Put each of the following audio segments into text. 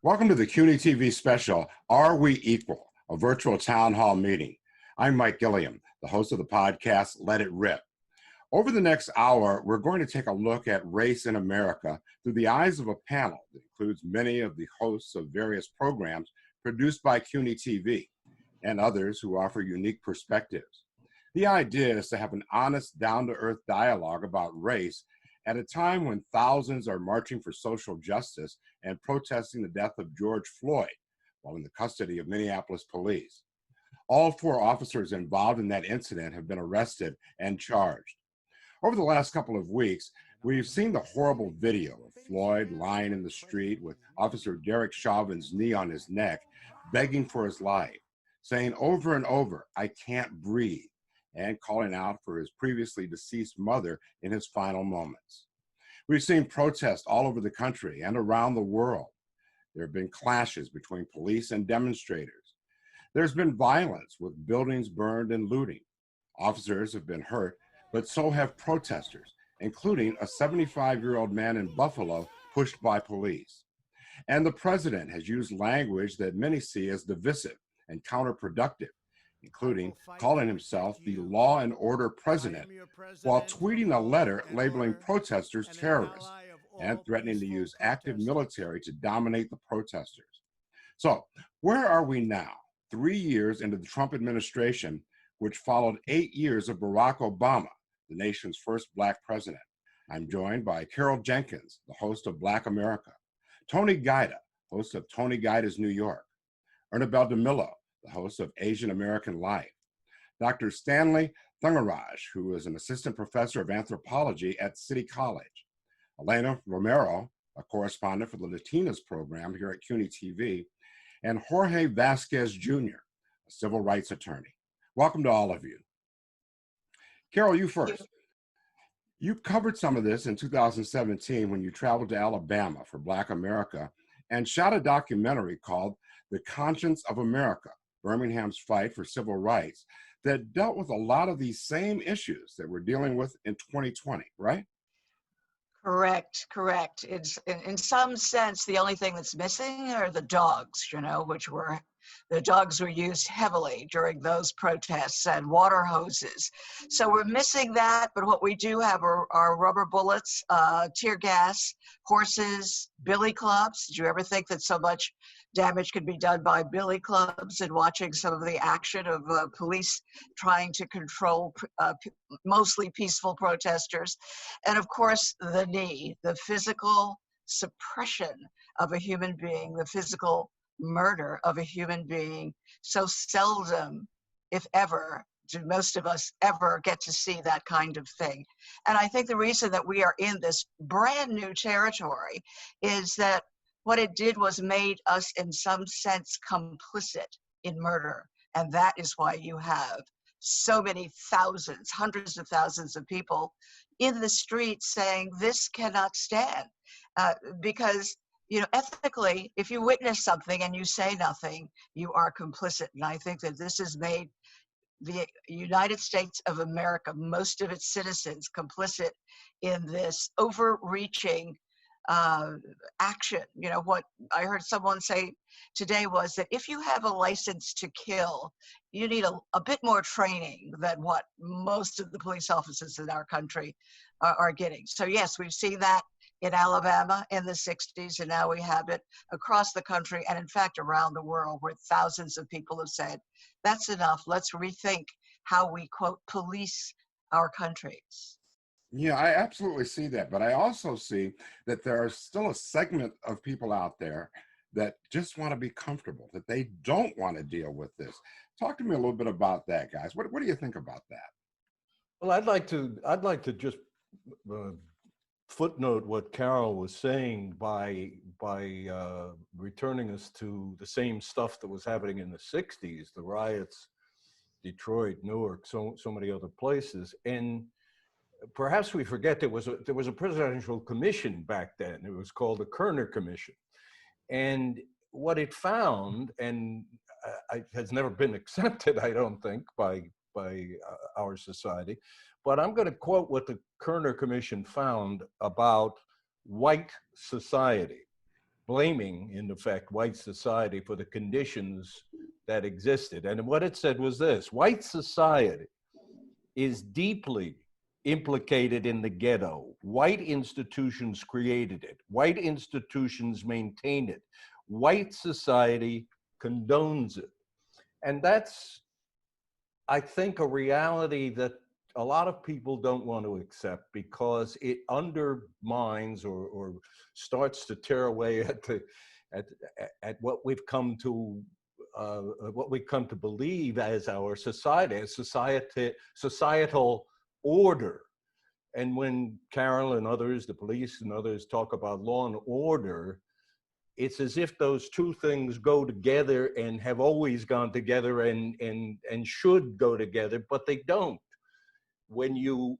Welcome to the CUNY TV special, Are We Equal? A virtual town hall meeting. I'm Mike Gilliam, the host of the podcast, Let It Rip. Over the next hour, we're going to take a look at race in America through the eyes of a panel that includes many of the hosts of various programs produced by CUNY TV and others who offer unique perspectives. The idea is to have an honest, down-to-earth dialogue about race at a time when thousands are marching for social justice and protesting the death of George Floyd while in the custody of Minneapolis police. All four officers involved in that incident have been arrested and charged. Over the last couple of weeks, we've seen the horrible video of Floyd lying in the street with Officer Derek Chauvin's knee on his neck, begging for his life, saying over and over, "I can't breathe," and calling out for his previously deceased mother in his final moments. We've seen protests all over the country and around the world. There have been clashes between police and demonstrators. There's been violence with buildings burned and looting. Officers have been hurt, but so have protesters, including a 75-year-old man in Buffalo pushed by police. And the president has used language that many see as divisive and counterproductive, including calling himself the law and order president, while tweeting a letter labeling protesters terrorists and threatening to use active military to dominate the protesters. So, where are we now, 3 years into the Trump administration, which followed 8 years of Barack Obama, the nation's first Black president? I'm joined by Carol Jenkins, the host of Black America, Tony Guida, host of Tony Guida's New York, Ernabel DeMillo, the host of Asian American Life, Dr. Stanley Thungaraj, who is an assistant professor of anthropology at City College, Elena Romero, a correspondent for the Latinas program here at CUNY TV, and Jorge Vasquez Jr., a civil rights attorney. Welcome to all of you. Carol, you first. You covered some of this in 2017 when you traveled to Alabama for Black America and shot a documentary called The Conscience of America, Birmingham's Fight for Civil Rights, that dealt with a lot of these same issues that we're dealing with in 2020, right? Correct. It's in some sense, the only thing that's missing are the dogs, the dogs were used heavily during those protests, and water hoses. So we're missing that, but what we do have are rubber bullets, tear gas, horses, billy clubs. Did you ever think that so much damage could be done by billy clubs, and watching some of the action of police trying to control mostly peaceful protesters? And of course, the knee, the physical suppression of a human being, the physical murder of a human being. So seldom, if ever, do most of us ever get to see that kind of thing. And I think the reason that we are in this brand new territory is that what it did was made us in some sense complicit in murder. And that is why you have so many thousands, hundreds of thousands of people in the streets saying this cannot stand. Because ethically, if you witness something and you say nothing, you are complicit. And I think that this has made the United States of America, most of its citizens, complicit in this overreaching action. What I heard someone say today was that if you have a license to kill, you need a bit more training than what most of the police officers in our country are getting. So yes, we've seen that in Alabama in the 60s, and now we have it across the country and in fact around the world, where thousands of people have said, that's enough, let's rethink how we, quote, police our countries. Yeah, I absolutely see that. But I also see that there are still a segment of people out there that just want to be comfortable, that they don't want to deal with this. Talk to me a little bit about that, guys. What do you think about that? Well, I'd like to just footnote what Carol was saying by returning us to the same stuff that was happening in the 60s, the riots, Detroit, Newark, so many other places. And perhaps we forget there was a presidential commission back then. It was called the Kerner Commission. And what it found, and has never been accepted, I don't think, by our society, but I'm going to quote what the Kerner Commission found about white society. blaming, in effect, white society for the conditions that existed. And what it said was this: white society is deeply implicated in the ghetto. White institutions created it. White institutions maintain it. White society condones it. And that's, I think, a reality that a lot of people don't want to accept, because it undermines or starts to tear away at what we've come to believe as our society, as societal order. And when Carol and others, the police and others, talk about law and order, it's as if those two things go together and have always gone together and should go together, but they don't. When you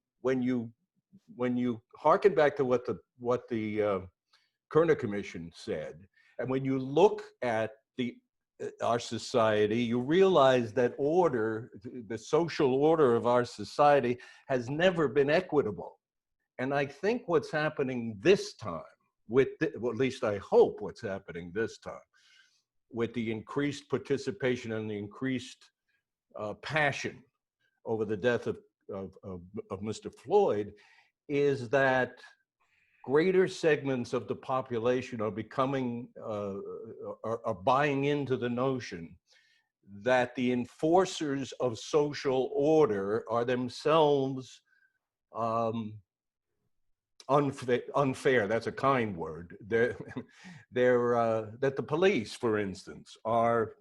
hearken back to what the Kerner Commission said, and when you look at our society, you realize that order, the social order of our society, has never been equitable. And I think what's happening this time, well, at least I hope what's happening this time, with the increased participation and the increased passion over the death of Mr. Floyd, is that greater segments of the population are becoming, are buying into the notion that the enforcers of social order are themselves unfair. That's a kind word. That the police, for instance, are,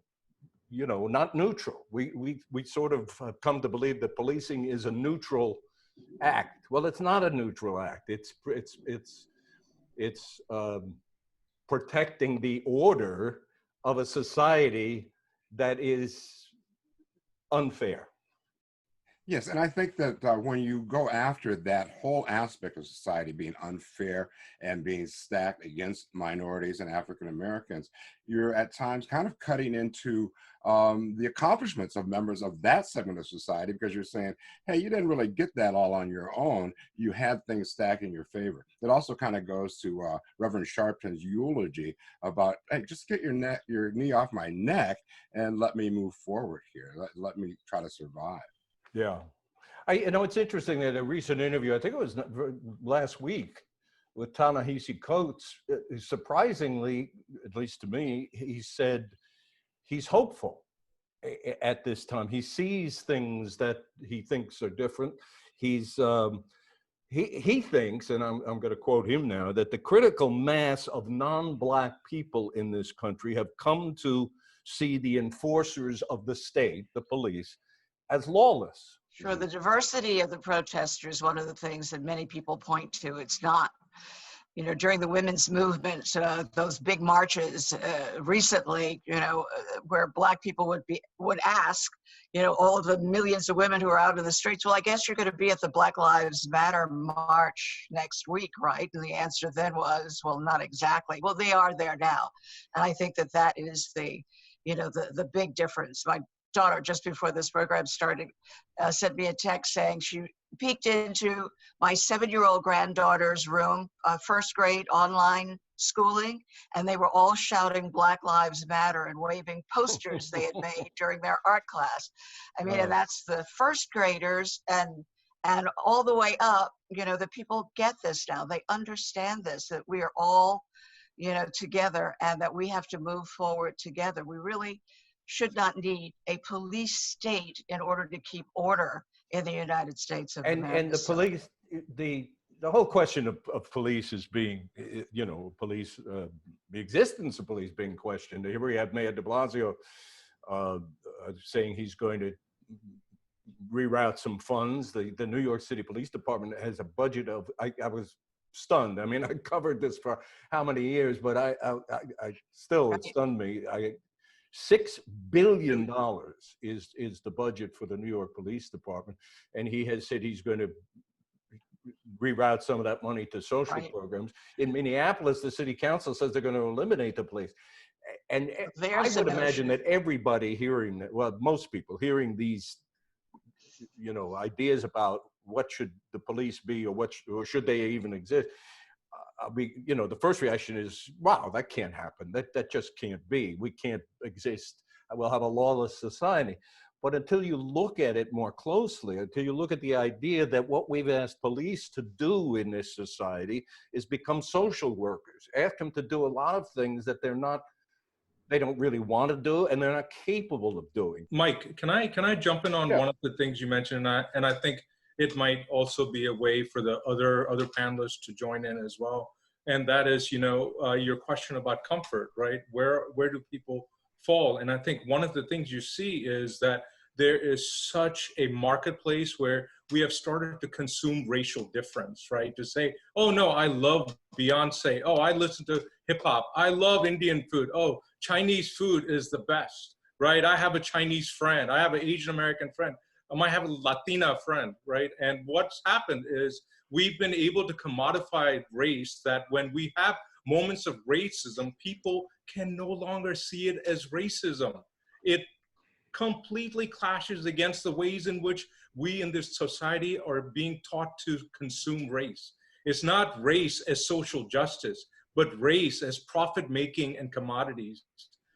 not neutral. We sort of have come to believe that policing is a neutral act. Well, it's not a neutral act. It's protecting the order of a society that is unfair. Yes, and I think that when you go after that whole aspect of society being unfair and being stacked against minorities and African Americans, you're at times kind of cutting into the accomplishments of members of that segment of society, because you're saying, hey, you didn't really get that all on your own. You had things stacked in your favor. It also kind of goes to Reverend Sharpton's eulogy about, hey, just get your knee off my neck and let me move forward here. Let me try to survive. Yeah. It's interesting that a recent interview, I think it was last week, with Ta-Nehisi Coates, surprisingly, at least to me, he said he's hopeful at this time. He sees things that he thinks are different. He thinks, and I'm going to quote him now, that the critical mass of non-Black people in this country have come to see the enforcers of the state, the police, as lawless. Sure, the diversity of the protesters, one of the things that many people point to. It's not, during the women's movement, those big marches recently, where Black people would ask, all of the millions of women who are out in the streets, well, I guess you're going to be at the Black Lives Matter march next week, right? And the answer then was, well, not exactly. Well, they are there now. And I think that is the big difference. My daughter, just before this program started, sent me a text saying she peeked into my 7-year-old granddaughter's room, first grade online schooling, and they were all shouting Black Lives Matter and waving posters they had made during their art class. I mean, and that's the first graders and all the way up, the people get this now. They understand this, that we are all, together, and that we have to move forward together. We really should not need a police state in order to keep order in the United States of America. And the police, the whole question of police is being, police, the existence of police being questioned. Here we have Mayor de Blasio saying he's going to reroute some funds. The New York City Police Department has a budget of, I was stunned. I mean, I covered this for how many years, but I still, it stunned me. $6 billion is the budget for the New York Police Department, and he has said he's going to reroute some of that money to social programs. In Minneapolis, the city council says they're going to eliminate the police. And I would imagine that everybody hearing that, well, most people hearing these, ideas about what should the police be, or should they even exist, you know, the first reaction is, wow, that can't happen. That just can't be. We can't exist. We'll have a lawless society. But until you look at it more closely, until you look at the idea that what we've asked police to do in this society is become social workers, ask them to do a lot of things that they don't really want to do, and they're not capable of doing. Mike, can I jump in on one of the things you mentioned, and I think it might also be a way for the other panelists to join in as well. And that is, you know, your question about comfort, right? Where do people fall? And I think one of the things you see is that there is such a marketplace where we have started to consume racial difference, right? To say, oh no, I love Beyonce. Oh, I listen to hip hop. I love Indian food. Oh, Chinese food is the best, right? I have a Chinese friend. I have an Asian American friend. I might have a Latina friend, right? And what's happened is we've been able to commodify race, that when we have moments of racism, people can no longer see it as racism. It completely clashes against the ways in which we in this society are being taught to consume race. It's not race as social justice, but race as profit-making and commodities.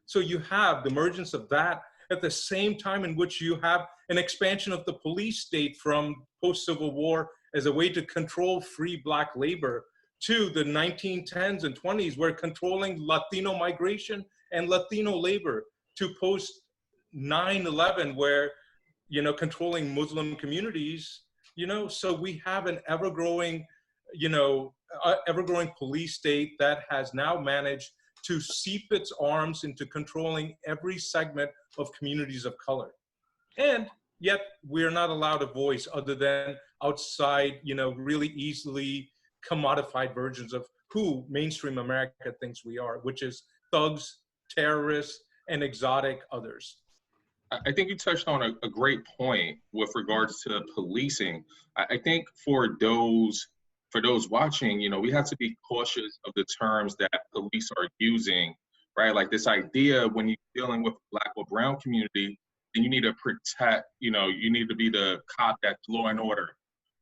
So you have the emergence of that at the same time in which you have an expansion of the police state from post-Civil War as a way to control free Black labor, to the 1910s and 20s, where controlling Latino migration and Latino labor, to post 9/11, where, you know, controlling Muslim communities, you know. So we have an ever-growing, you know, ever-growing police state that has now managed to seep its arms into controlling every segment of communities of color. And yet we're not allowed a voice other than outside, you know, really easily commodified versions of who mainstream America thinks we are, which is thugs, terrorists, and exotic others. I think you touched on a great point with regards to policing. I think for those watching, you know, we have to be cautious of the terms that police are using, right? Like this idea when you're dealing with Black or brown community, then you need to protect, you know, you need to be the cop that's law and order,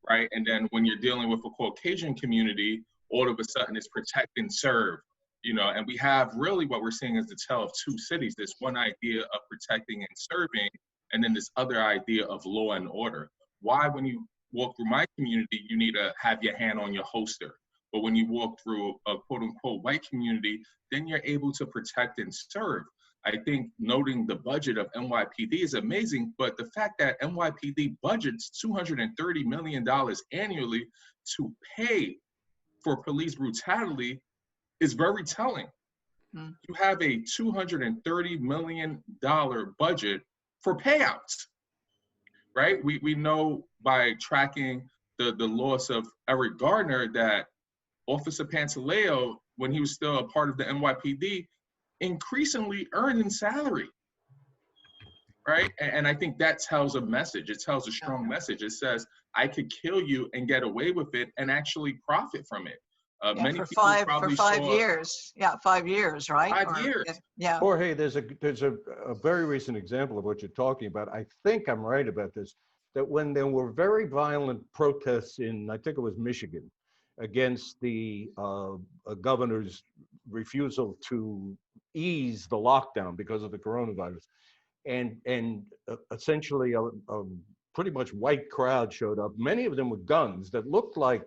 right? And then when you're dealing with a Caucasian community, all of a sudden it's protect and serve. You know, and we have really what we're seeing is the tale of two cities. This one idea of protecting and serving, and then this other idea of law and order. Why, when you walk through my community, you need to have your hand on your holster. But when you walk through a quote unquote white community, then you're able to protect and serve. I think noting the budget of NYPD is amazing, but the fact that NYPD budgets $230 million annually to pay for police brutality is very telling. You have a $230 million budget for payouts, right? We know by tracking the loss of Eric Gardner that Officer Pantaleo, when he was still a part of the NYPD, increasingly earned in salary, right? And I think that tells a message. It tells a strong message. It says, I could kill you and get away with it and actually profit from it. Many for people five probably 5 saw, years. Yeah, 5 years, right? 5 years. Yeah. Jorge, there's a very recent example of what you're talking about. I think I'm right about this, that when there were very violent protests in, I think it was Michigan, against the governor's refusal to ease the lockdown because of the coronavirus, and essentially a pretty much white crowd showed up. Many of them with guns that looked like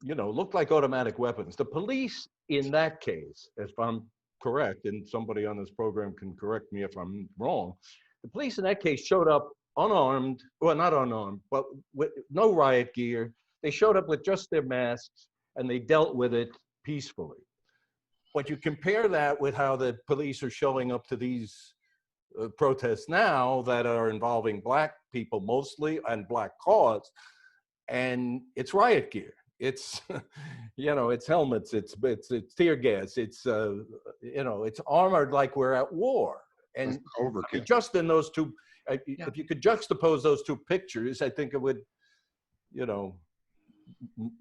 you know, looked like automatic weapons. The police in that case, if I'm correct, and somebody on this program can correct me if I'm wrong, the police in that case showed up unarmed, well, not unarmed, but with no riot gear. They showed up with just their masks and they dealt with it peacefully. But you compare that with how the police are showing up to these protests now that are involving Black people mostly and Black cause, and it's riot gear. It's, you know, it's helmets, it's tear gas, it's, you know, it's armored like we're at war. And just in those two, if you could juxtapose those two pictures, I think it would, you know,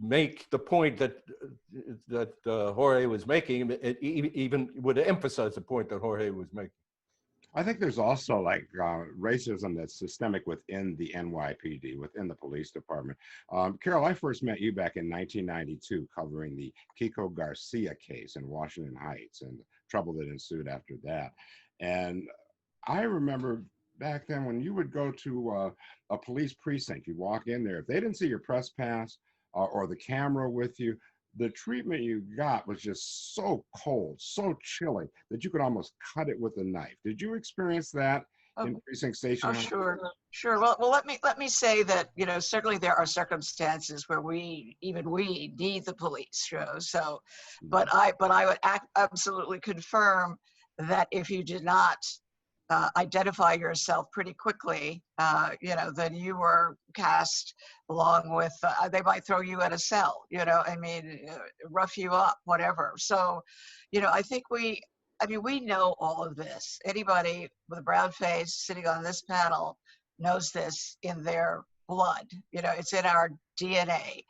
make the point that Jorge was making. It even would emphasize the point that Jorge was making. I think there's also like racism that's systemic within the NYPD, within the police department. Carol, I first met you back in 1992 covering the Kiko Garcia case in Washington Heights and the trouble that ensued after that. And I remember back then when you would go to a police precinct, you walk in there, if they didn't see your press pass or the camera with you, the treatment you got was just so cold, so chilling that you could almost cut it with a knife. Did you experience that in precinct station? Oh, sure, sure. Well, let me say that, you know, certainly there are circumstances where even we need the police, you know. So, but I would absolutely confirm that if you did not identify yourself pretty quickly, you know, then you were cast along with, they might throw you in a cell, you know, I mean, rough you up, whatever. So, you know, I think we know all of this. Anybody with a brown face sitting on this panel knows this in their blood. You know, it's in our DNA.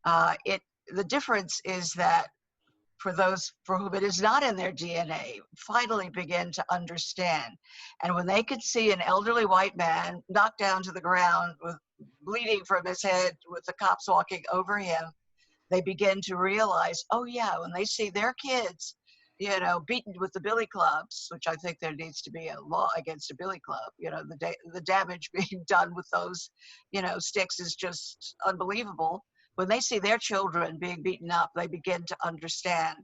The difference is that for those for whom it is not in their DNA, finally begin to understand. And when they could see an elderly white man knocked down to the ground with bleeding from his head with the cops walking over him, they begin to realize, oh yeah, when they see their kids, you know, beaten with the billy clubs, which I think there needs to be a law against a billy club, you know, the damage being done with those, you know, sticks is just unbelievable. When they see their children being beaten up, they begin to understand,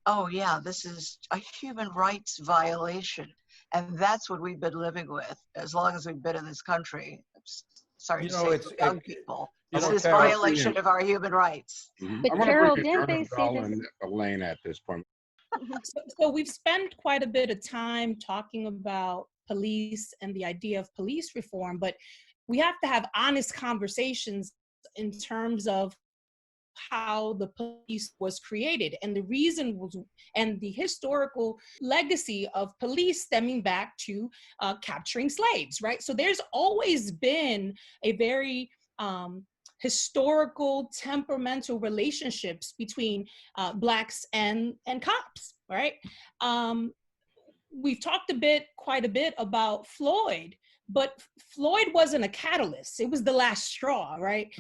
oh yeah, this is a human rights violation. And that's what we've been living with as long as we've been in this country. I'm sorry You to know, say it's to young people. you This know, is Carol, violation of our human rights. Mm-hmm. But I want to Carol, bring in didn't they say Annabelle this? and Elaine at this point. So we've spent quite a bit of time talking about police and the idea of police reform, but we have to have honest conversations in terms of how the police was created and the reason was, and the historical legacy of police stemming back to capturing slaves, right? So there's always been a very historical, temperamental relationships between Blacks and cops, right? We've talked quite a bit about Floyd, but Floyd wasn't a catalyst. It was the last straw, right?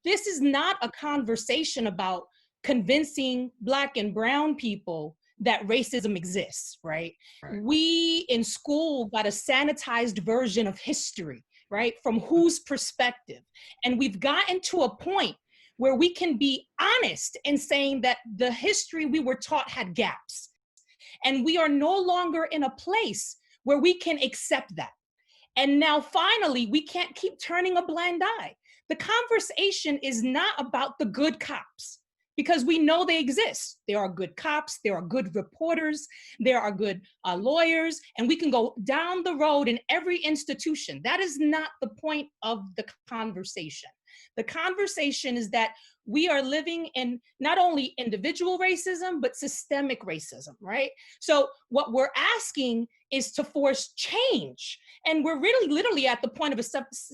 This is not a conversation about convincing Black and brown people that racism exists, right? We in school got a sanitized version of history, right? From whose perspective? And we've gotten to a point where we can be honest in saying that the history we were taught had gaps. And we are no longer in a place where we can accept that. And now finally, we can't keep turning a blind eye. The conversation is not about the good cops, because we know they exist. There are good cops, there are good reporters, there are good lawyers, and we can go down the road in every institution. That is not the point of the conversation. The conversation is that we are living in not only individual racism, but systemic racism, right? So what we're asking is to force change. And we're really literally at the point of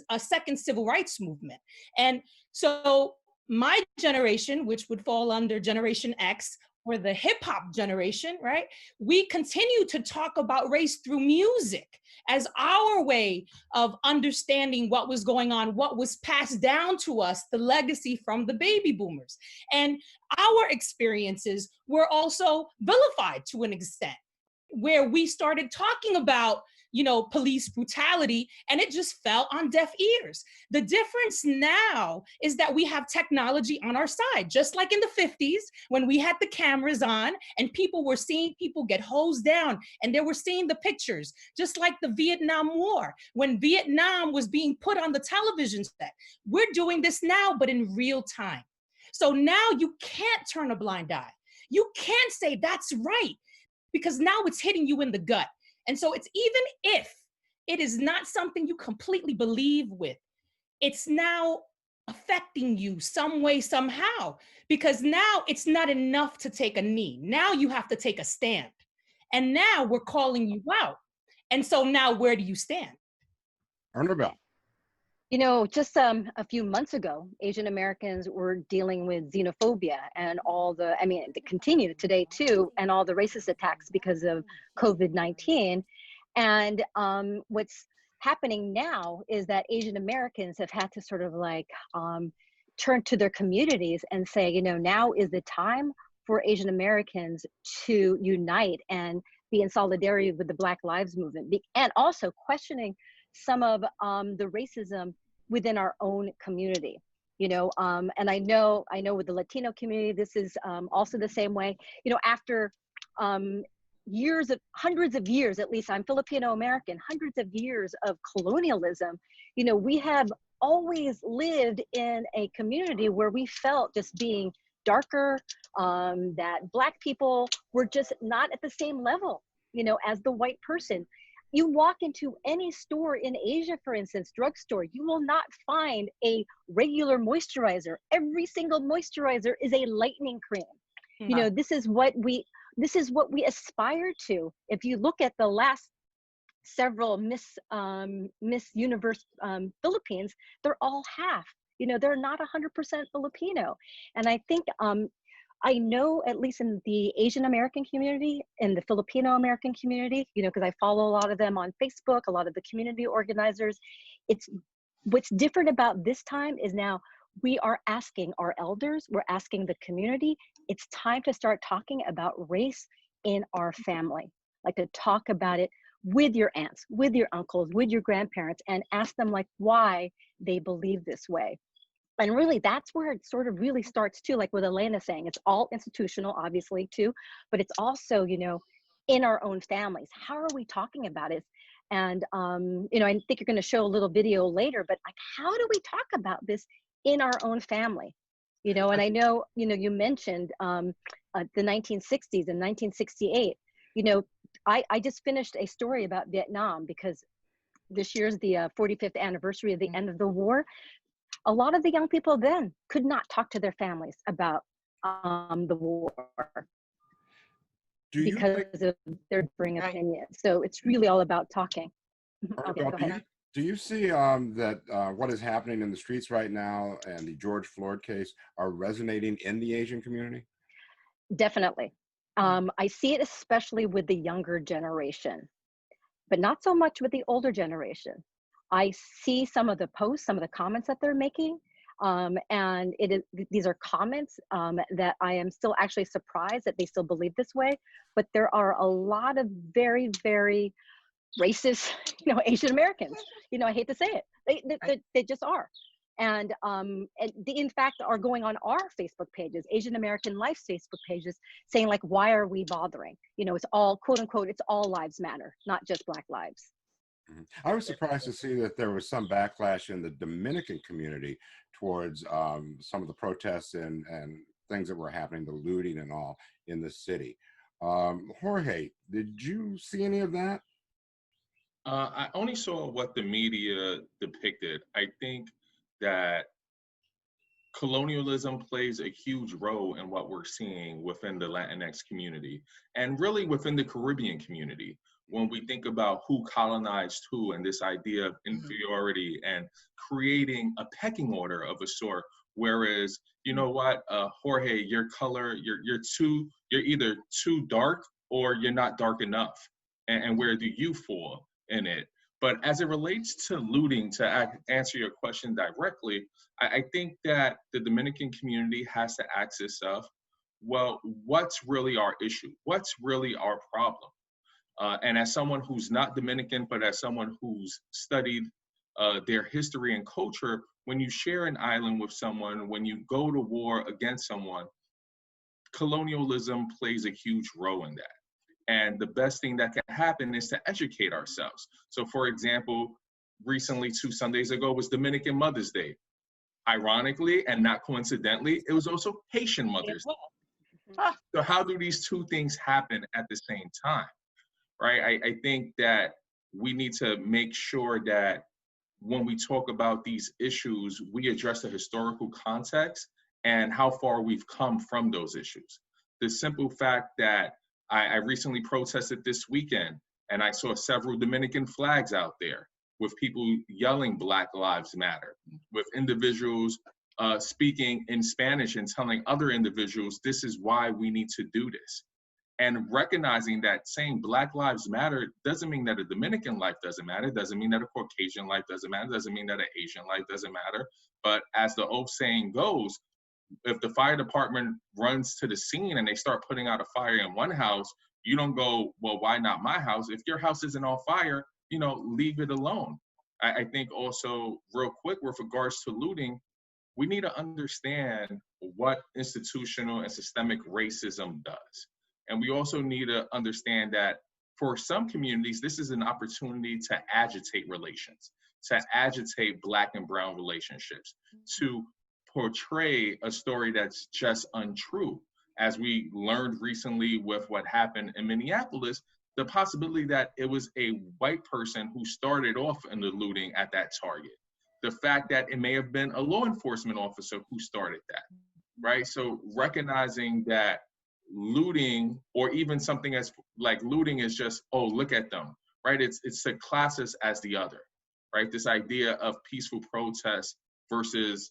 a second civil rights movement. And so my generation, which would fall under Generation X, or the hip hop generation, right? We continue to talk about race through music as our way of understanding what was going on, what was passed down to us, the legacy from the baby boomers. And our experiences were also vilified to an extent, where we started talking about, you know, police brutality, and it just fell on deaf ears. The difference now is that we have technology on our side, just like in the 50s when we had the cameras on and people were seeing people get hosed down and they were seeing the pictures, just like the Vietnam War, when Vietnam was being put on the television set. We're doing this now, but in real time. So now you can't turn a blind eye. You can't say that's right, because now it's hitting you in the gut. And so it's even if it is not something you completely believe with, it's now affecting you some way, somehow, because now it's not enough to take a knee. Now you have to take a stand. And now we're calling you out. And so now where do you stand? Annabelle. You know, just a few months ago, Asian Americans were dealing with xenophobia and all the, I mean, they continue today too, and all the racist attacks because of COVID-19. And what's happening now is that Asian Americans have had to sort of like turn to their communities and say, you know, now is the time for Asian Americans to unite and be in solidarity with the Black Lives Movement, and also questioning some of the racism within our own community. You know, and I know with the Latino community, this is also the same way. You know, after hundreds of years, at least I'm Filipino American, hundreds of years of colonialism, you know, we have always lived in a community where we felt just being darker, that Black people were just not at the same level, you know, as the white person. You walk into any store in Asia, for instance, drugstore, you will not find a regular moisturizer. Every single moisturizer is a lightening cream. You know, this is what we aspire to. If you look at the last several Miss Universe Philippines, they're all half. You know, they're not 100% Filipino. And I think I know, at least in the Asian American community and the Filipino American community, you know, because I follow a lot of them on Facebook, a lot of the community organizers, it's what's different about this time is now we are asking our elders, we're asking the community, it's time to start talking about race in our family, like to talk about it with your aunts, with your uncles, with your grandparents, and ask them like why they believe this way. And really, that's where it sort of really starts too, like what Elena's saying, it's all institutional, obviously, too, but it's also, you know, in our own families. How are we talking about it? And, you know, I think you're going to show a little video later, but like, how do we talk about this in our own family? You know, and I know, you know, you mentioned the 1960s and 1968. You know, I just finished a story about Vietnam because this year's the 45th anniversary of the end of the war. A lot of the young people then could not talk to their families about the war because of their differing opinions. So it's really all about talking. Okay, go ahead. Do you see that what is happening in the streets right now and the George Floyd case are resonating in the Asian community? Definitely. I see it especially with the younger generation, but not so much with the older generation. I see some of the posts, some of the comments that they're making, and these are comments that I am still actually surprised that they still believe this way, but there are a lot of very, very racist, you know, Asian Americans. You know, I hate to say it, they just are. And they in fact are going on our Facebook pages, Asian American Life's Facebook pages, saying like, why are we bothering? You know, it's all, quote unquote, it's all lives matter, not just Black lives. I was surprised to see that there was some backlash in the Dominican community towards some of the protests and things that were happening, the looting and all in the city. Jorge, did you see any of that? I only saw what the media depicted. I think that colonialism plays a huge role in what we're seeing within the Latinx community and really within the Caribbean community. When we think about who colonized who and this idea of inferiority and creating a pecking order of a sort, whereas, you know what, Jorge, your color, you're either too dark or you're not dark enough. And where do you fall in it? But as it relates to looting, to answer your question directly, I think that the Dominican community has to ask itself, well, what's really our issue? What's really our problem? And as someone who's not Dominican, but as someone who's studied their history and culture, when you share an island with someone, when you go to war against someone, colonialism plays a huge role in that. And the best thing that can happen is to educate ourselves. So for example, recently, 2 Sundays ago, was Dominican Mother's Day. Ironically, and not coincidentally, it was also Haitian Mother's Day. So how do these two things happen at the same time, right? I think that we need to make sure that when we talk about these issues, we address the historical context and how far we've come from those issues. The simple fact that I recently protested this weekend, and I saw several Dominican flags out there with people yelling Black Lives Matter, with individuals speaking in Spanish and telling other individuals, this is why we need to do this. And recognizing that saying Black Lives Matter doesn't mean that a Dominican life doesn't matter, doesn't mean that a Caucasian life doesn't matter, doesn't mean that an Asian life doesn't matter. But as the old saying goes, if the fire department runs to the scene and they start putting out a fire in one house, you don't go, well, why not my house? If your house isn't on fire, leave it alone. I think also, real quick, with regards to looting, we need to understand what institutional and systemic racism does. And we also need to understand that for some communities, this is an opportunity to agitate relations, to agitate Black and brown relationships, to portray a story that's just untrue. As we learned recently with what happened in Minneapolis, the possibility that it was a white person who started off in the looting at that Target. The fact that it may have been a law enforcement officer who started that, right? So recognizing that looting, or even something as like looting, is just, oh, look at them, right? It's a classes as the other, right? This idea of peaceful protest versus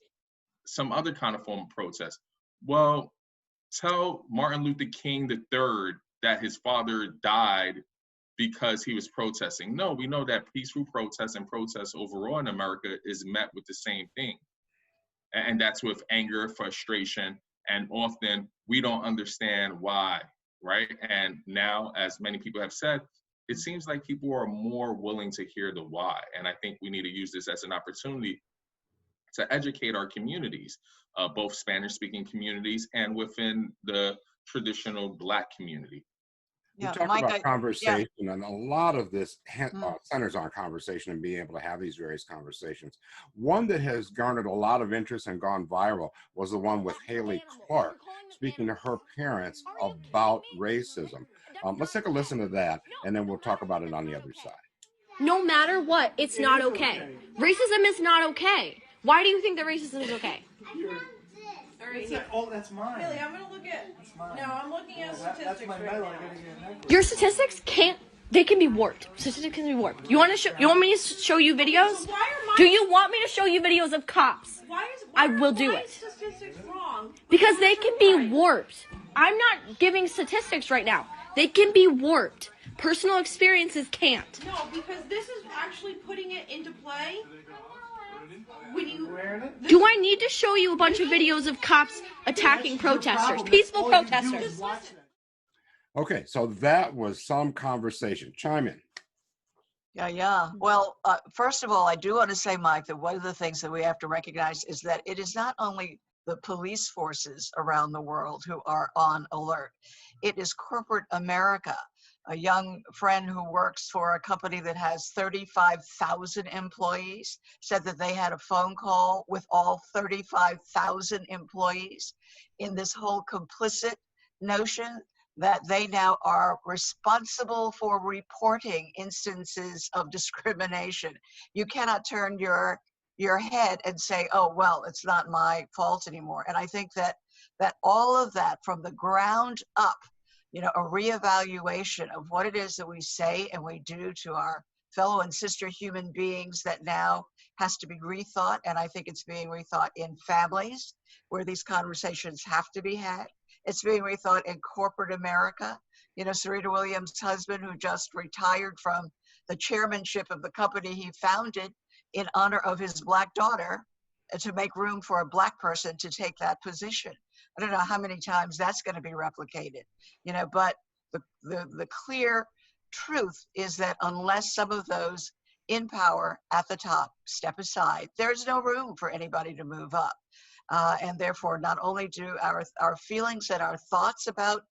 some other kind of form of protest. Well, tell Martin Luther King III that his father died because he was protesting. No, we know that peaceful protest and protest overall in America is met with the same thing. And that's with anger, frustration, and often we don't understand why, right? And now, as many people have said, it seems like people are more willing to hear the why. And I think we need to use this as an opportunity to educate our communities, both Spanish-speaking communities and within the traditional Black community. We Yeah, talk Mike, about conversation, yeah. and a lot of this centers on conversation and being able to have these various conversations. One that has garnered a lot of interest and gone viral was the one with Haley Clark speaking to her parents about racism. Let's take a listen to that, and then we'll talk about it on the other side. No matter what, it's not okay. Racism is not okay. Why do you think that racism is okay? All right, oh, that's mine. Haley, I'm gonna look at. No, I'm looking at statistics. That's my medal. I gotta get a necklace. Your statistics they can be warped. Statistics can be warped. You want me to show you videos? So why are my, do you want me to show you videos of cops? I will do it. Statistics wrong? Because they can be warped. I'm not giving statistics right now. They can be warped. Personal experiences can't. No, because this is actually putting it into play. When you, do I need to show you a bunch of videos of cops attacking protesters, peaceful protesters? Okay, so that was some conversation. Chime in. Yeah. Well, first of all, I do want to say, Mike, that one of the things that we have to recognize is that it is not only the police forces around the world who are on alert. It is corporate America. A young friend who works for a company that has 35,000 employees said that they had a phone call with all 35,000 employees in this whole complicit notion that they now are responsible for reporting instances of discrimination. You cannot turn your head and say, oh, well, it's not my fault anymore. And I think that all of that from the ground up, a reevaluation of what it is that we say and we do to our fellow and sister human beings that now has to be rethought. And I think it's being rethought in families where these conversations have to be had. It's being rethought in corporate America. Serena Williams' husband, who just retired from the chairmanship of the company he founded in honor of his Black daughter, to make room for a Black person to take that position. I don't know how many times that's going to be replicated, but the clear truth is that unless some of those in power at the top step aside, there's no room for anybody to move up. And therefore, not only do our feelings and our thoughts about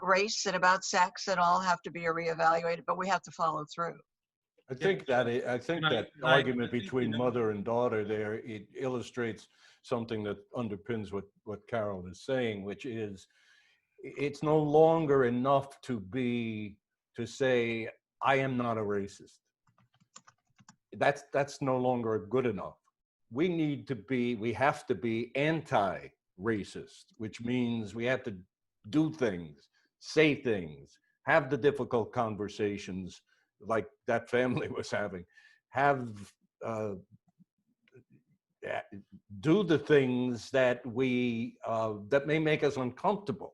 race and about sex and all have to be reevaluated, but we have to follow through. I think that argument between mother and daughter there, it illustrates something that underpins what Carol is saying, which is it's no longer enough to say, I am not a racist. That's no longer good enough. We have to be anti-racist, which means we have to do things, say things, have the difficult conversations like that family was having, do the things that that may make us uncomfortable,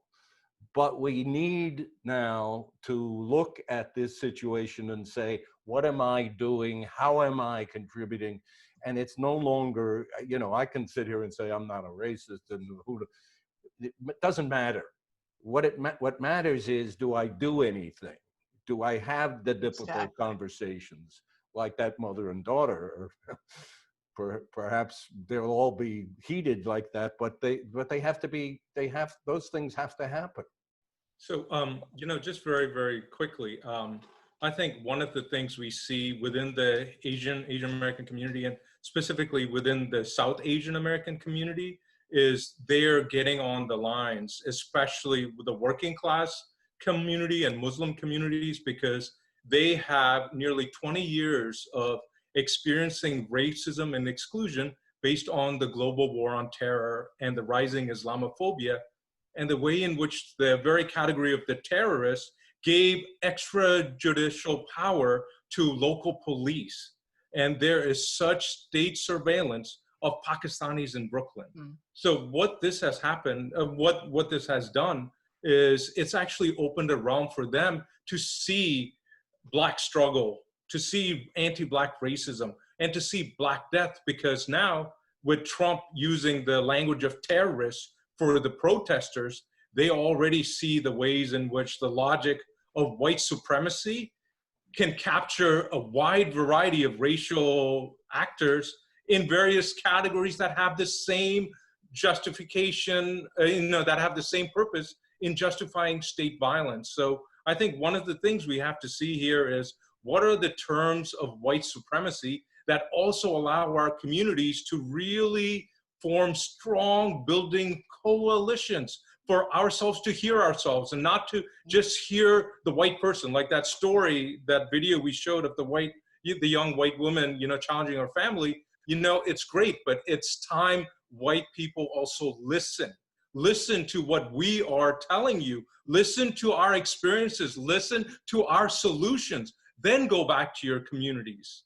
But we need now to look at this situation and say, what am I doing? How am I contributing? And it's no longer, you know, I can sit here and say I'm not a racist, and it doesn't matter. What matters is, do I do anything? Do I have the difficult conversations like that mother and daughter? Or perhaps they'll all be heated like that, but they have to be. Those things have to happen. So, you know, just very, very quickly, I think one of the things we see within the Asian American community, and specifically within the South Asian American community, is they're getting on the lines, especially with the working class community and Muslim communities, because they have nearly 20 years of experiencing racism and exclusion based on the global war on terror and the rising Islamophobia, and the way in which the very category of the terrorists gave extrajudicial power to local police. And there is such state surveillance of Pakistanis in Brooklyn. So what this has happened, what this has done is it's actually opened a realm for them to see Black struggle, to see anti-Black racism, and to see Black death, because now with Trump using the language of terrorists for the protesters, they already see the ways in which the logic of white supremacy can capture a wide variety of racial actors in various categories that have the same justification, that have the same purpose in justifying state violence. So I think one of the things we have to see here is, what are the terms of white supremacy that also allow our communities to really form strong building coalitions for ourselves, to hear ourselves and not to just hear the white person, like that story, that video we showed of the young white woman, challenging her family. It's great, but it's time white people also listen to what we are telling you, listen to our experiences, listen to our solutions, then go back to your communities.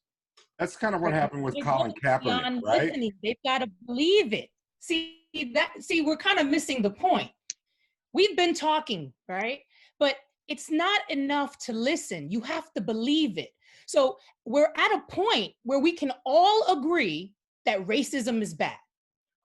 That's kind of what happened with Colin Kaepernick, right? Listening. They've got to believe it. See, we're kind of missing the point. We've been talking, right? But it's not enough to listen. You have to believe it. So we're at a point where we can all agree that racism is bad.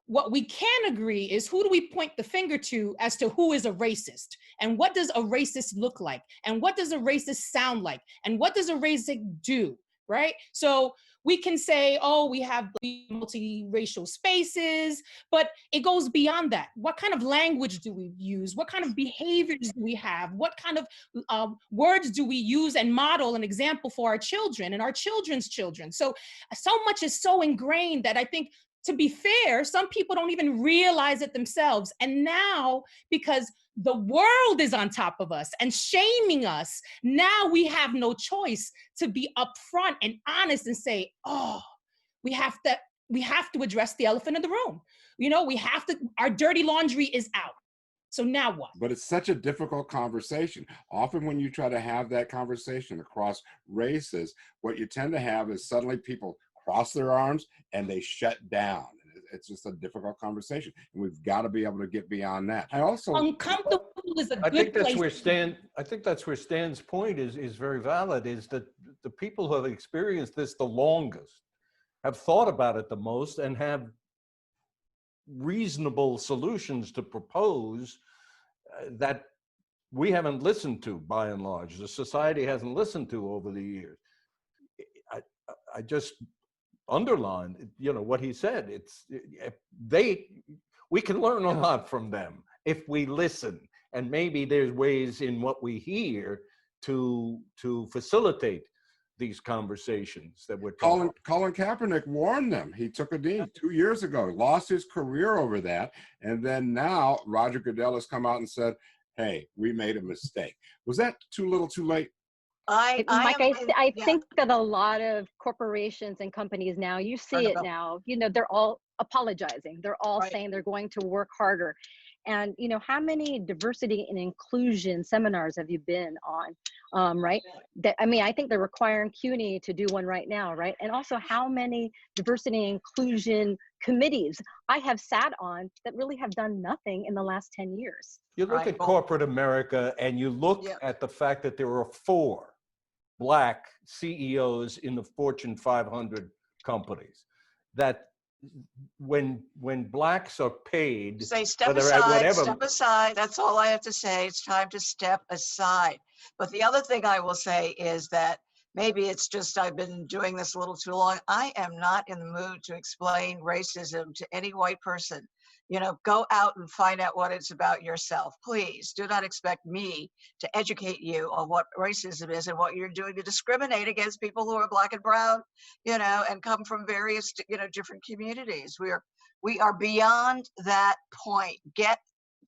What we can agree is, who do we point the finger to as to who is a racist? And what does a racist look like? And what does a racist sound like? And what does a racist do, right? So we can say, oh, we have multiracial spaces, but it goes beyond that. What kind of language do we use? What kind of behaviors do we have? What kind of words do we use and model an example for our children and our children's children? So much is so ingrained that I think, to be fair, some people don't even realize it themselves. And now, because the world is on top of us and shaming us, now we have no choice to be upfront and honest and say, oh, we have to address the elephant in the room. Our dirty laundry is out. So now what? But it's such a difficult conversation. Often when you try to have that conversation across races, what you tend to have is suddenly people cross their arms and they shut down. It's just a difficult conversation, and we've got to be able to get beyond that. I also uncomfortable is a good I think that's place. where Stan's point is very valid. Is that the people who have experienced this the longest have thought about it the most and have reasonable solutions to propose that we haven't listened to, by and large. The society hasn't listened to over the years. I just underline, what he said. We can learn a lot from them if we listen, and maybe there's ways in what we hear to facilitate these conversations that we're talking. Colin Kaepernick warned them. He took a knee 2 years ago, lost his career over that, and then now Roger Goodell has come out and said, "Hey, we made a mistake." Was that too little, too late? I think that a lot of corporations and companies now, you see it now, they're all apologizing. They're all saying they're going to work harder. And, how many diversity and inclusion seminars have you been on, right? I think they're requiring CUNY to do one right now, right? And also, how many diversity and inclusion committees I have sat on that really have done nothing in the last 10 years. You look Right. at corporate America and you look Yeah. at the fact that there are 4 Black CEOs in the Fortune 500 companies, that when Blacks are paid, Say step whether at aside, whatever, step aside. That's all I have to say. It's time to step aside. But the other thing I will say is that maybe it's just I've been doing this a little too long. I am not in the mood to explain racism to any white person. You know, go out and find out what it's about yourself. Please do not expect me to educate you on what racism is and what you're doing to discriminate against people who are Black and brown, you know, and come from various, you know, different communities. We are beyond that point.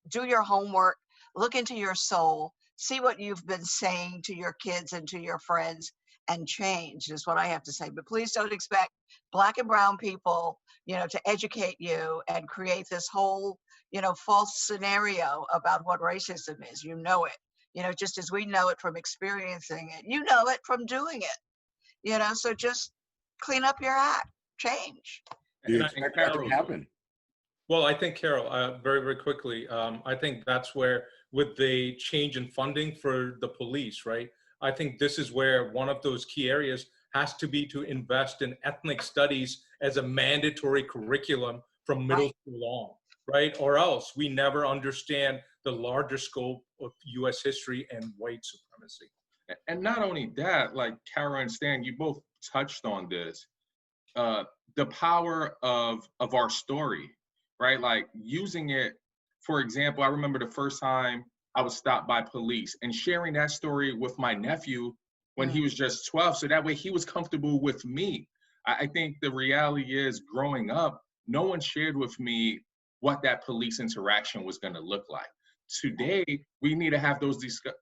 Do your homework, look into your soul, see what you've been saying to your kids and to your friends, and change is what I have to say. But please don't expect Black and brown people, you know, to educate you and create this whole, you know, false scenario about what racism is. You know it, you know, just as we know it from experiencing it. You know it from doing it, you know, so just clean up your act, change. Do you And I- expect that to happen? Well, I think, Carol, very, very quickly, I think that's where, with the change in funding for the police, right? I think this is where one of those key areas has to be to invest in ethnic studies as a mandatory curriculum from middle school on, right? Or else we never understand the larger scope of US history and white supremacy. And not only that, like Kara and Stan, you both touched on this, the power of our story, right? Like using it, for example, I remember the first time I was stopped by police and sharing that story with my nephew when he was just 12. So that way he was comfortable with me. I think the reality is, growing up, no one shared with me what that police interaction was going to look like. Today, we need to have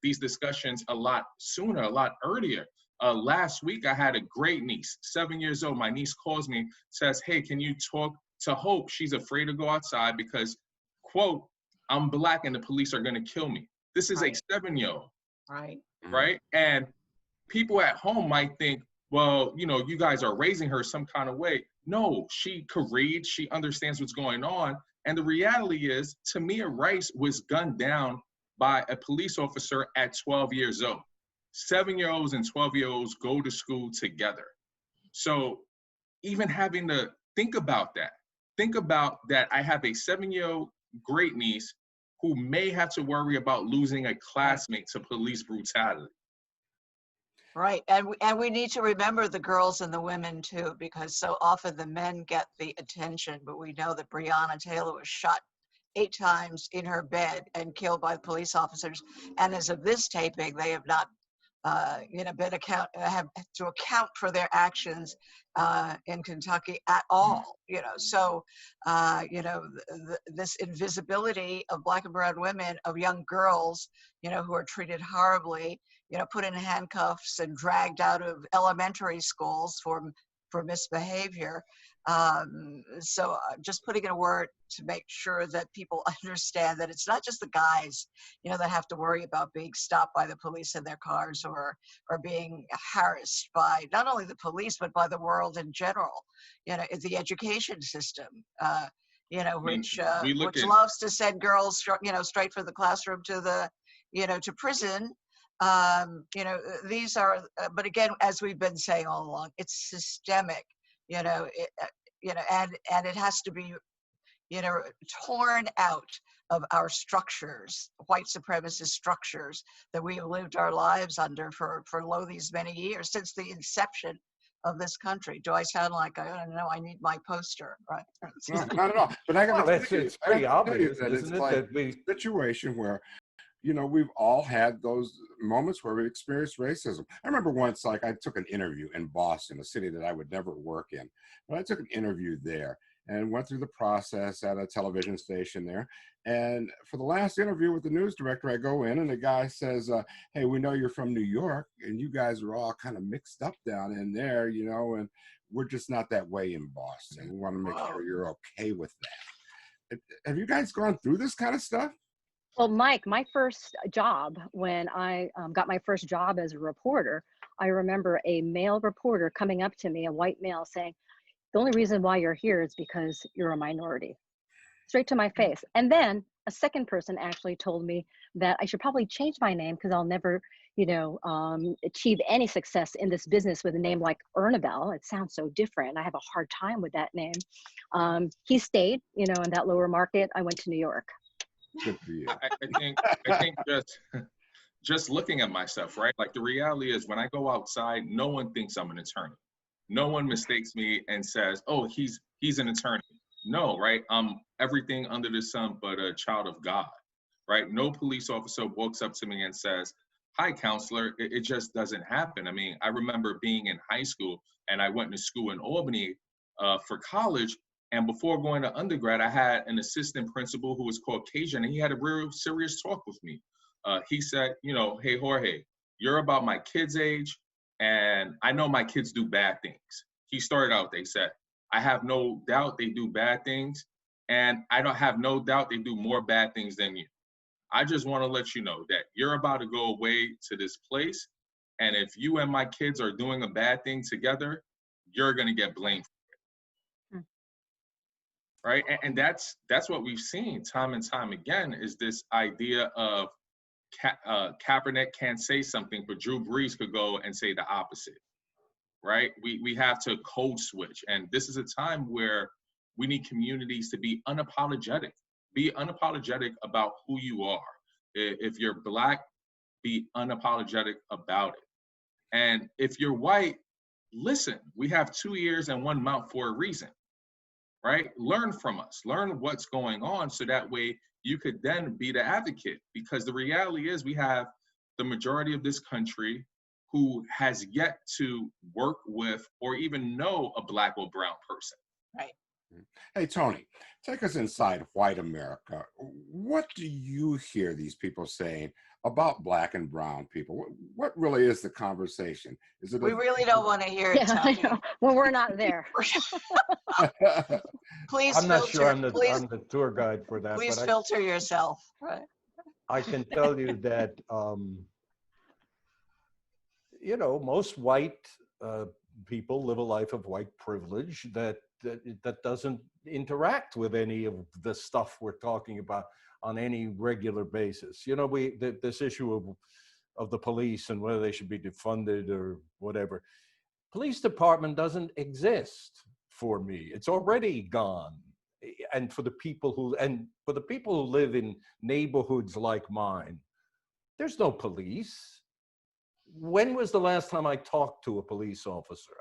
these discussions a lot sooner, a lot earlier. Last week, I had a great niece, 7 years old. My niece calls me, says, hey, can you talk to Hope? She's afraid to go outside because, quote, I'm Black and the police are going to kill me. This is a 7-year-old, right? And people at home might think, well, you know, you guys are raising her some kind of way. No, she can read, she understands what's going on. And the reality is, Tamia Rice was gunned down by a police officer at 12 years old. 7-year-olds and 12-year-olds go to school together. So even having to think about that I have a 7-year-old great niece who may have to worry about losing a classmate to police brutality. Right, and we need to remember the girls and the women too, because so often the men get the attention, but we know that Breonna Taylor was shot 8 times in her bed and killed by police officers. And as of this taping, they have not, you know, have to account for their actions in Kentucky at all. You know, so you know, this invisibility of Black and brown women, of young girls, you know, who are treated horribly, you know, put in handcuffs and dragged out of elementary schools for misbehavior. So just putting in a word to make sure that people understand that it's not just the guys, you know, that have to worry about being stopped by the police in their cars or being harassed by not only the police, but by the world in general. You know, the education system, you know, which loves to send girls, you know, straight from the classroom to the, you know, to prison. You know, these are, but again, as we've been saying all along, it's systemic, you know, and it has to be, you know, torn out of our structures, white supremacist structures that we have lived our lives under for these many years, since the inception of this country. Do I sound like, I don't know, I need my poster, right? No, not at all. But I got to tell you, it's pretty obvious, that isn't it's it? like That we, a situation where, you know, we've all had those moments where we experienced racism. I remember once, like, I took an interview in Boston, a city that I would never work in, but I took an interview there and went through the process at a television station there. And for the last interview with the news director, I go in and the guy says, hey, we know you're from New York and you guys are all kind of mixed up down in there, you know, and we're just not that way in Boston. We want to make sure you're okay with that. Have you guys gone through this kind of stuff? Well, Mike, my first job, when I got my first job as a reporter, I remember a male reporter coming up to me, a white male, saying, The only reason why you're here is because you're a minority. Straight to my face. And then a second person actually told me that I should probably change my name because I'll never, achieve any success in this business with a name like Ernabel. It sounds so different. I have a hard time with that name. He stayed, in that lower market. I went to New York. Good for you. I think just looking at myself, right? Like the reality is when I go outside, no one thinks I'm an attorney. No one mistakes me and says, oh, he's an attorney. No, right? I'm everything under the sun but a child of God, right? No police officer walks up to me and says, hi, counselor. It just doesn't happen. I mean, I remember being in high school and I went to school in Albany for college. And before going to undergrad, I had an assistant principal who was Caucasian, and he had a real serious talk with me. He said, hey, Jorge, you're about my kids' age, and I know my kids do bad things. He started out, they said, I have no doubt they do bad things, and I don't have no doubt they do more bad things than you. I just want to let you know that you're about to go away to this place, and if you and my kids are doing a bad thing together, you're going to get blamed for it. Right? And that's what we've seen time and time again, is this idea of Kaepernick can't say something, but Drew Brees could go and say the opposite. Right? We have to code switch. And this is a time where we need communities to be unapologetic. Be unapologetic about who you are. If you're Black, be unapologetic about it. And if you're white, listen, we have 2 ears and 1 mouth for a reason, right? Learn from us. Learn what's going on so that way you could then be the advocate. Because the reality is we have the majority of this country who has yet to work with or even know a Black or brown person. Right. Hey, Tony, take us inside white America. What do you hear these people saying about Black and brown people? What really is the conversation? Is it? We really don't want to hear it, Tony. Well, we're not there. Please I'm not filter. sure I'm the Please, tour guide for that. please but filter yourself. Right. I can tell you that, most white people live a life of white privilege that doesn't interact with any of the stuff we're talking about on any regular basis. This issue of the police and whether they should be defunded or whatever. Police department doesn't exist for me. It's already gone. And for the people who live in neighborhoods like mine, there's no police. When was the last time I talked to a police officer?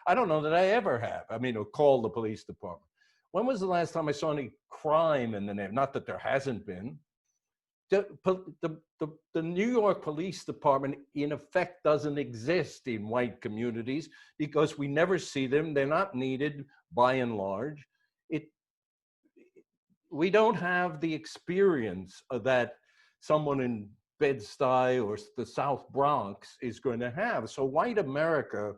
I don't know that I ever have. Or called the police department. When was the last time I saw any crime in the name? Not that there hasn't been. The New York Police Department, in effect, doesn't exist in white communities because we never see them. They're not needed by and large. We don't have the experience that someone in Bed-Stuy or the South Bronx is going to have. So white America,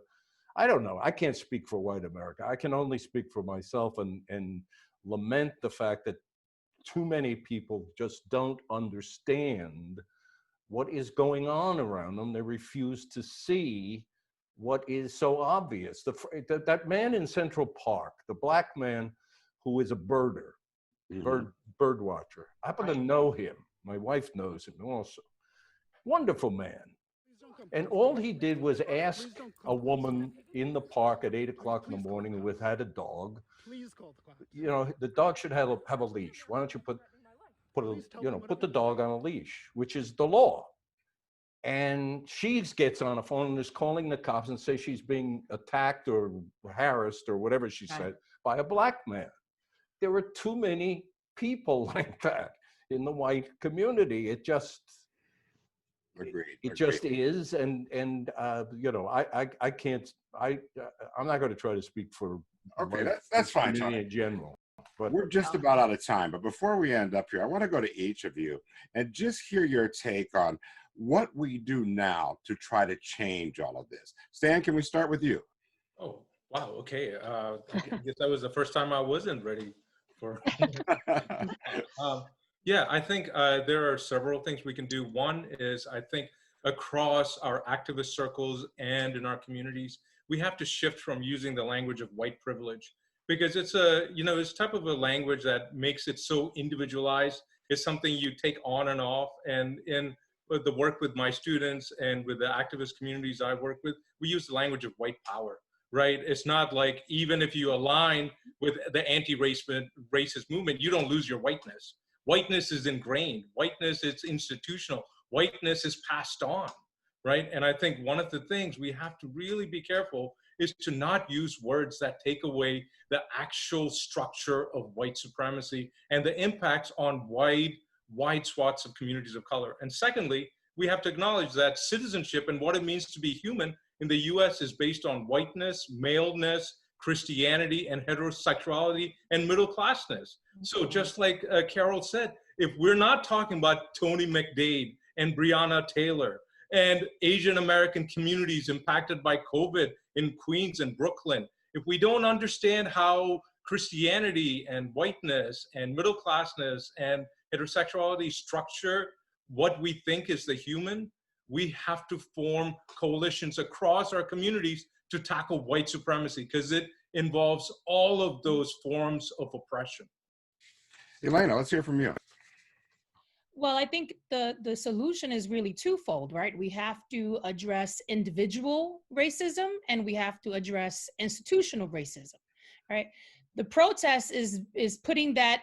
I don't know. I can't speak for white America. I can only speak for myself and lament the fact that too many people just don't understand what is going on around them. They refuse to see what is so obvious. That man in Central Park, the Black man who is a birder, bird watcher. I happen to know him. My wife knows him also. Wonderful man. And all he did was ask a woman in the park at 8 o'clock in the morning who had a dog, the dog should have a leash. Why don't you put the dog on a leash, which is the law. And she gets on the phone and is calling the cops and says she's being attacked or harassed or whatever she said by a Black man. There are too many people like that in the white community. It just just is, and I can't. I'm not going to try to speak for. Okay, that's fine, Tony. In general, but we're just about out of time. But before we end up here, I want to go to each of you and just hear your take on what we do now to try to change all of this. Stan, can we start with you? Oh, wow. Okay. I guess that was the first time I wasn't ready for. Yeah, I think there are several things we can do. One is, I think across our activist circles and in our communities, we have to shift from using the language of white privilege, because it's it's type of a language that makes it so individualized. It's something you take on and off. And in the work with my students and with the activist communities I work with, we use the language of white power, right? It's not like, even if you align with the anti-racist movement, you don't lose your whiteness. Whiteness is ingrained. Whiteness is institutional. Whiteness is passed on, right? And I think one of the things we have to really be careful is to not use words that take away the actual structure of white supremacy and the impacts on wide swaths of communities of color. And secondly, we have to acknowledge that citizenship and what it means to be human in the US is based on whiteness, maleness, Christianity, and heterosexuality, and middle classness. So just like Carol said, if we're not talking about Tony McDade and Breonna Taylor and Asian American communities impacted by COVID in Queens and Brooklyn, if we don't understand how Christianity and whiteness and middle classness and heterosexuality structure what we think is the human, we have to form coalitions across our communities to tackle white supremacy, because it involves all of those forms of oppression. Elena, let's hear from you. Well, I think the solution is really twofold, right? We have to address individual racism and we have to address institutional racism, right? The protest is putting that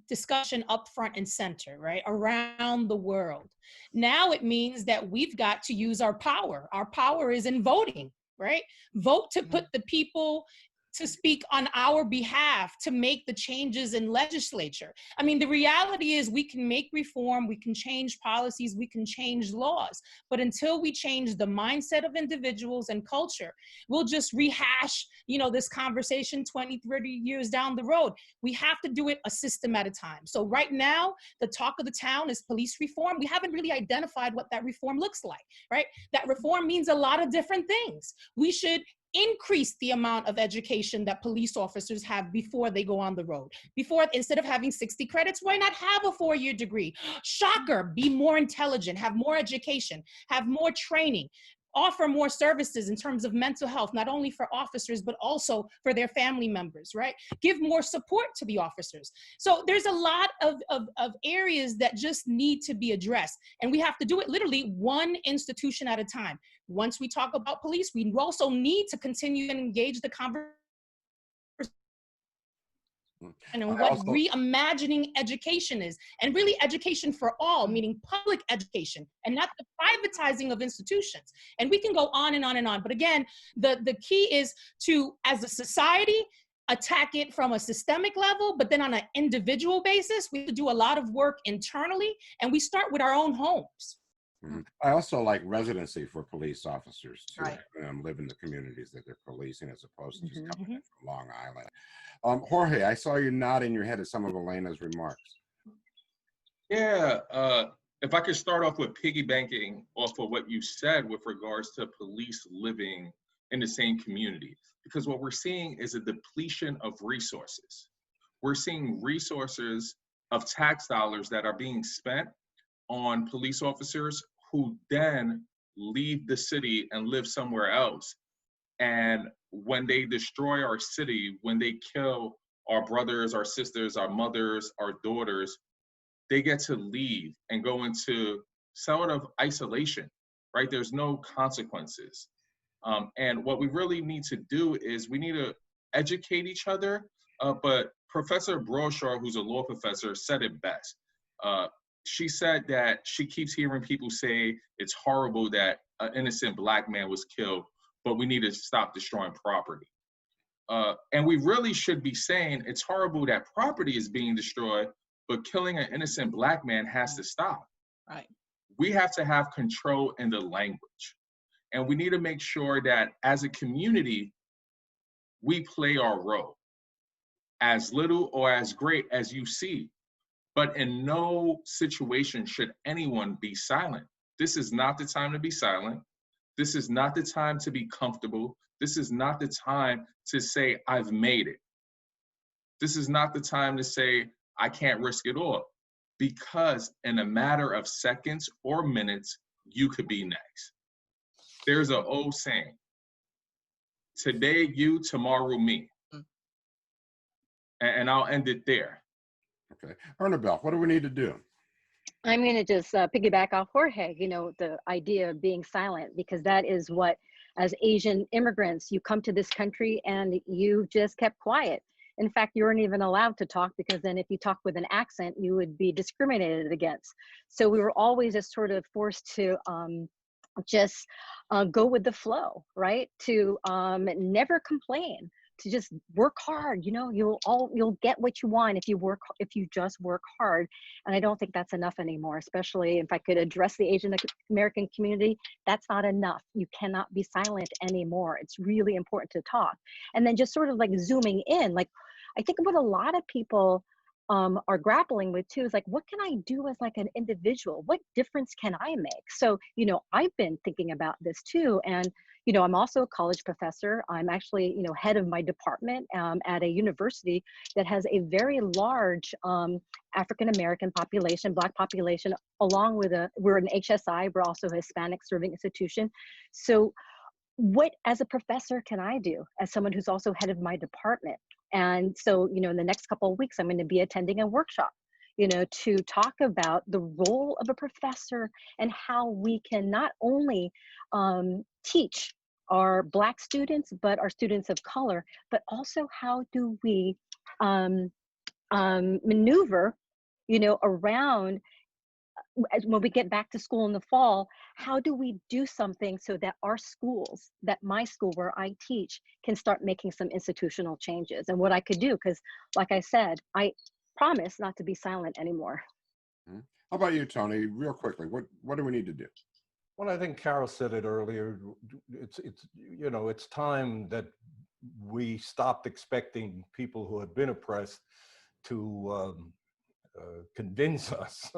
discussion up front and center, right, around the world. Now it means that we've got to use our power. Our power is in voting, right? Vote to put the people to speak on our behalf, to make the changes in legislature. I mean, the reality is we can make reform, we can change policies, we can change laws, but until we change the mindset of individuals and culture, we'll just rehash, this conversation 20, 30 years down the road. We have to do it a system at a time. So right now, the talk of the town is police reform. We haven't really identified what that reform looks like, right? That reform means a lot of different things. We should increase the amount of education that police officers have before they go on the road. Instead of having 60 credits, why not have a 4-year degree? Shocker, be more intelligent, have more education, have more training, offer more services in terms of mental health, not only for officers, but also for their family members, right? Give more support to the officers. So there's a lot of areas that just need to be addressed. And we have to do it literally one institution at a time. Once we talk about police, we also need to continue and engage the conversation and what reimagining education is, and really education for all, meaning public education and not the privatizing of institutions. And we can go on and on and on. But again, the key is to, as a society, attack it from a systemic level, but then on an individual basis, we have to do a lot of work internally, and we start with our own homes. I also like residency for police officers to Right. Live in the communities that they're policing, as opposed to just coming in from Long Island. Jorge, I saw you nodding your head at some of Elena's remarks. Yeah, if I could start off with piggybacking off of what you said with regards to police living in the same community, because what we're seeing is a depletion of resources. We're seeing resources of tax dollars that are being spent on police officers who then leave the city and live somewhere else. And when they destroy our city, when they kill our brothers, our sisters, our mothers, our daughters, they get to leave and go into sort of isolation, right? There's no consequences. And what we really need to do is we need to educate each other. But Professor Broshaw, who's a law professor, said it best. She said that she keeps hearing people say it's horrible that an innocent Black man was killed, but we need to stop destroying property. And we really should be saying it's horrible that property is being destroyed, but killing an innocent Black man has to stop. Right. We have to have control in the language. And we need to make sure that as a community, we play our role, as little or as great as you see. But in no situation should anyone be silent. This is not the time to be silent. This is not the time to be comfortable. This is not the time to say, I've made it. This is not the time to say, I can't risk it all. Because in a matter of seconds or minutes, you could be next. There's an old saying, today you, tomorrow me. And I'll end it there. Okay. Ernabelle, what do we need to do? I'm going to just piggyback off Jorge, you know, the idea of being silent, because that is what, as Asian immigrants, you come to this country and you just kept quiet. In fact, you weren't even allowed to talk, because then if you talk with an accent, you would be discriminated against. So we were always just sort of forced to just go with the flow, right? To never complain, to just work hard. You know, you'll get what you want if you just work hard. And I don't think that's enough anymore, especially if I could address the Asian American community. That's not enough. You cannot be silent anymore. It's really important to talk. And then just sort of like zooming in, like I think what a lot of people are grappling with too is like, what can I do as like an individual? What difference can I make? So, you know, I've been thinking about this too. And, you know, I'm also a college professor. I'm actually, you know, head of my department at a university that has a very large African-American population, Black population, along with we're an HSI, we're also a Hispanic serving institution. So what, as a professor, can I do as someone who's also head of my department? And so, you know, in the next couple of weeks, I'm going to be attending a workshop, you know, to talk about the role of a professor and how we can not only teach our Black students, but our students of color, but also how do we maneuver, you know, around when we get back to school in the fall, how do we do something so that our schools, that my school where I teach, can start making some institutional changes? And what I could do, because like I said, I promise not to be silent anymore. How about you, Tony? Real quickly, what do we need to do? Well, I think Carol said it earlier. It's you know, it's time that we stopped expecting people who have been oppressed to convince us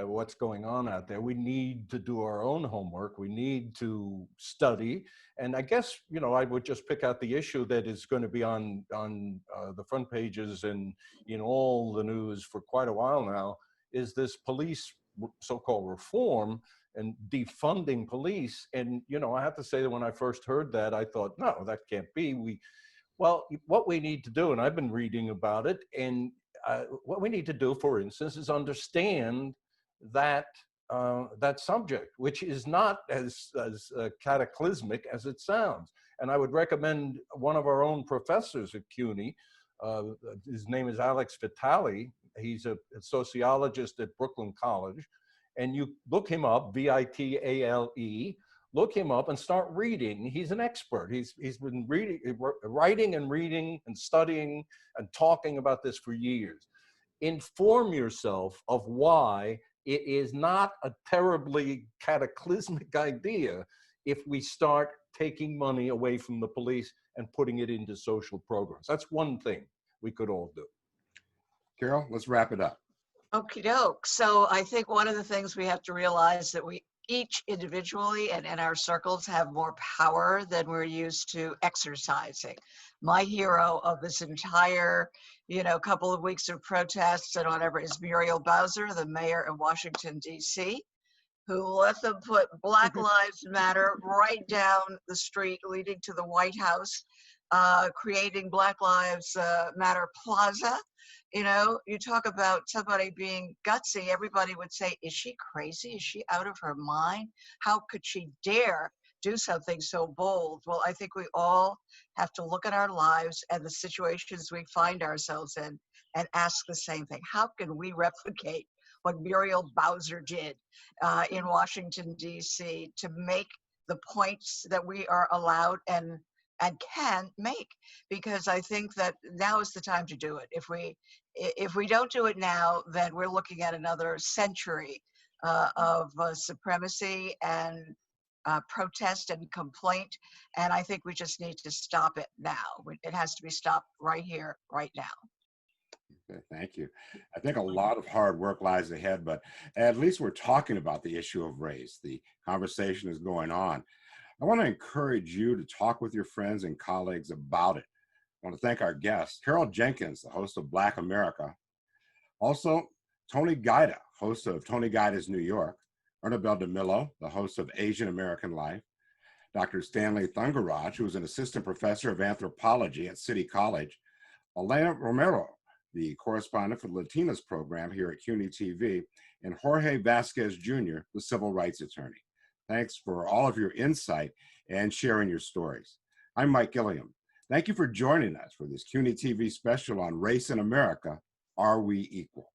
what's going on out there. We need to do our own homework. We need to study. And I guess, you know, I would just pick out the issue that is going to be on the front pages and in all the news for quite a while now, is this police so-called reform and defunding police. And, you know, I have to say that when I first heard that, I thought, no, that can't be. Well, what we need to do, and I've been reading about it, and what we need to do, for instance, is understand that that subject, which is not as cataclysmic as it sounds. And I would recommend one of our own professors at CUNY. His name is Alex Vitale. He's a sociologist at Brooklyn College. And you look him up, Vitale. Look him up and start reading. He's an expert. He's been writing and reading and studying and talking about this for years. Inform yourself of why it is not a terribly cataclysmic idea if we start taking money away from the police and putting it into social programs. That's one thing we could all do. Carol, let's wrap it up. Okie doke. So I think one of the things we have to realize that we each individually and in our circles have more power than we're used to exercising. My hero of this entire, you know, couple of weeks of protests and whatever is Muriel Bowser, the mayor of Washington, D.C., who let them put Black Lives Matter right down the street leading to the White House, creating Black Lives Matter Plaza. You know, you talk about somebody being gutsy, everybody would say, is she crazy? Is she out of her mind? How could she dare do something so bold? Well, I think we all have to look at our lives and the situations we find ourselves in and ask the same thing. How can we replicate what Muriel Bowser did in Washington, D.C. to make the points that we are allowed and can make? Because I think that now is the time to do it. If we don't do it now, then we're looking at another century of supremacy and protest and complaint. And I think we just need to stop it now. It has to be stopped right here, right now. Okay, thank you. I think a lot of hard work lies ahead, but at least we're talking about the issue of race. The conversation is going on. I want to encourage you to talk with your friends and colleagues about it. I want to thank our guest, Carol Jenkins, the host of Black America. Also, Tony Guida, host of Tony Guida's New York. Ernabel DeMillo, the host of Asian American Life, Dr. Stanley Thungaraj, who is an assistant professor of anthropology at City College, Elena Romero, the correspondent for the Latinas program here at CUNY TV, and Jorge Vasquez Jr., the civil rights attorney. Thanks for all of your insight and sharing your stories. I'm Mike Gilliam. Thank you for joining us for this CUNY TV special on Race in America, Are We Equal?